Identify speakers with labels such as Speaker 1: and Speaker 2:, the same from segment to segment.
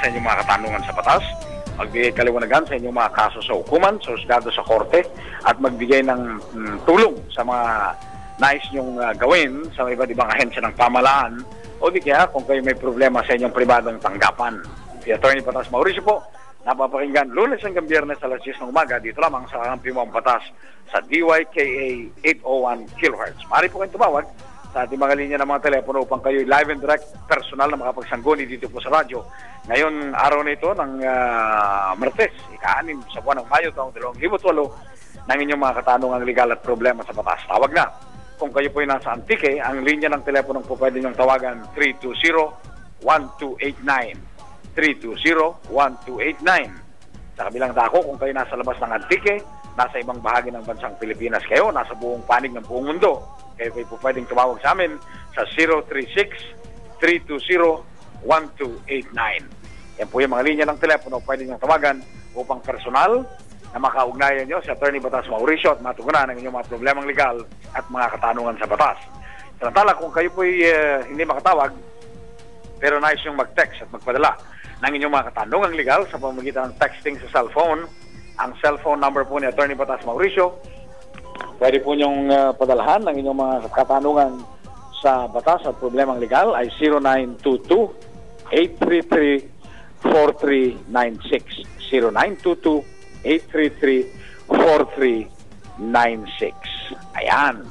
Speaker 1: sa inyong mga katanungan sa batas, magbigay kaliwanagan sa inyong mga kaso sa hukuman, sa husgado sa korte, at magbigay ng tulong sa mga nais nyong gawin sa iba't ibang ahensya ng pamahalaan o di kaya kung kayo may problema sa inyong pribadong tanggapan. Si Atty. Batas Mauricio po, napapakinggan Lunes hanggang Biyernes alas 10 ng umaga dito lamang sa Kakampi Mong Batas sa DYKA 801 kHz. Maaari po kayong tumawag sa ating mga linya ng mga telepono upang kayo live and direct personal na makapagsangguni dito po sa radyo. Ngayon, araw na ito ng Martes, ika-6 sa buwan ng Mayo taong 2008 ng inyong mga katanungang legal at problema sa batas. Tawag na. Kung kayo po ay nasa Antique, ang linya ng telepono po pwede niyong tawagan 320-1289. 320-1289. Sa kabilang dako, kung kayo nasa labas ng Antique, nasa ibang bahagi ng bansang Pilipinas kayo, nasa buong panig ng buong mundo, kayo po pwedeng tumawag sa amin sa 036-320-1289. Yan po yung mga linya ng telepono pwede niyong tawagan upang personal na makaugnayan nyo si Atty. Batas Mauricio at matugunan ang inyong mga problemang legal at mga katanungan sa batas. Samantala, kung kayo po hindi makatawag, pero nais yung mag-text at magpadala ng inyong mga katanungang legal sa pamamagitan ng texting sa cellphone, ang cellphone number po ni Atty. Batas Mauricio, pwede po niyong padalahan ng inyong mga katanungan sa batas at problemang legal ay 0922-833-4396. 0922-833-4396. Ayan.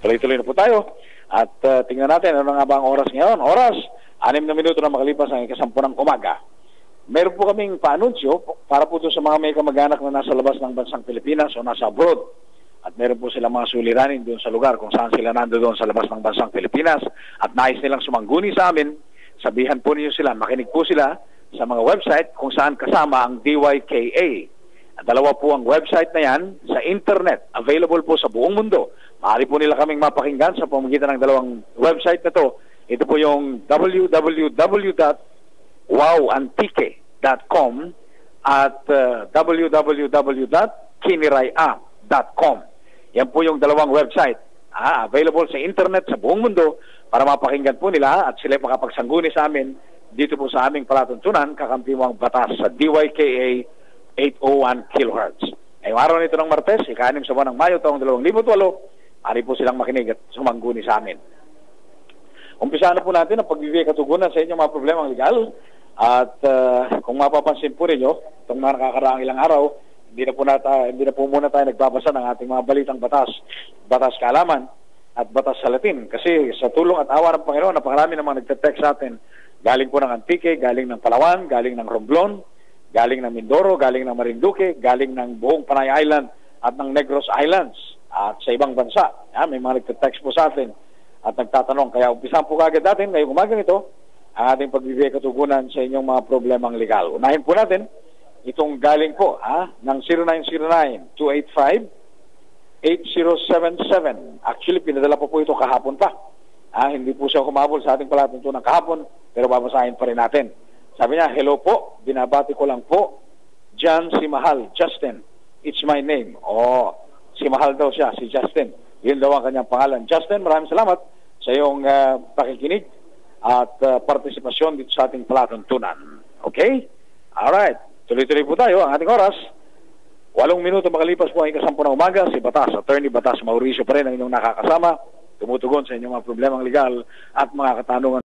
Speaker 1: Tuloy-tuloy na po tayo. At tingnan natin ano nga ba ang oras ngayon. Oras, 6 na minuto na makalipas ang ikasampu ng umaga. Meron po kaming paanunsyo para po sa mga may kamag-anak na nasa labas ng bansang Pilipinas o nasa abroad. At meron po silang mga suliranin doon sa lugar kung saan sila nandoon sa labas ng bansang Pilipinas at nais nilang sumangguni sa amin, sabihan po niyo sila, makinig po sila sa mga website kung saan kasama ang DYKA. At dalawa po ang website na yan sa internet, available po sa buong mundo. Maaari po nila kaming mapakinggan sa pamamagitan ng dalawang website na to. Ito po yung www.wowantique.com at www.kiniraya.com. Yan po yung dalawang website. Available sa internet sa buong mundo para mapakinggan po nila at sila makapagsangguni sa amin dito po sa aming palatuntunan, Kakampi Mong Batas sa DYKA 801 kHz. Ngayong araw nito ng Martes, ika-6 sa buwan ng Mayo taong 2008, ari po silang makinig at sumangguni sa amin. Umpisahan na po natin ang pagbibigay katugunan sa inyong mga problemang legal at kung mapapansin po ninyo, itong mga nakakaraang ilang araw, hindi na po muna tayo nagbabasa ng ating mga balitang batas kaalaman at batas sa Latin. Kasi sa tulong at awa ng Panginoon, napakarami namang nagte-text sa atin. Galing po ng Antique, galing ng Palawan, galing ng Romblon, galing ng Mindoro, galing ng Marinduque, galing ng buong Panay Island at ng Negros Islands at sa ibang bansa. May mga nagte-text po sa atin at nagtatanong. Kaya umpisahan po kagad natin ngayong umagang ito ang ating pagbibigay katugunan sa inyong mga problemang legal. Unahin po natin itong galing po ng 0909-285-8077. Actually, pinadala po ito kahapon pa. Hindi po siya humabol sa ating palatuntunan kahapon, pero babasahin pa rin natin. Sabi niya, hello po, binabati ko lang po, John si Mahal, Justin, it's my name. Si Mahal daw siya, si Justin. Yun daw ang kanyang pangalan. Justin, maraming salamat sa iyong pakikinig at partisipasyon dito sa ating palatuntunan. Okay? Alright. Tuloy-tuloy po tayo. Ang ating oras, 8 minuto makalipas po ang ikasampu ng umaga. Si Batas, Atty. Batas Mauricio pa rin ang inyong nakakasama. Tumutugon sa inyong mga problemang legal at mga katanungan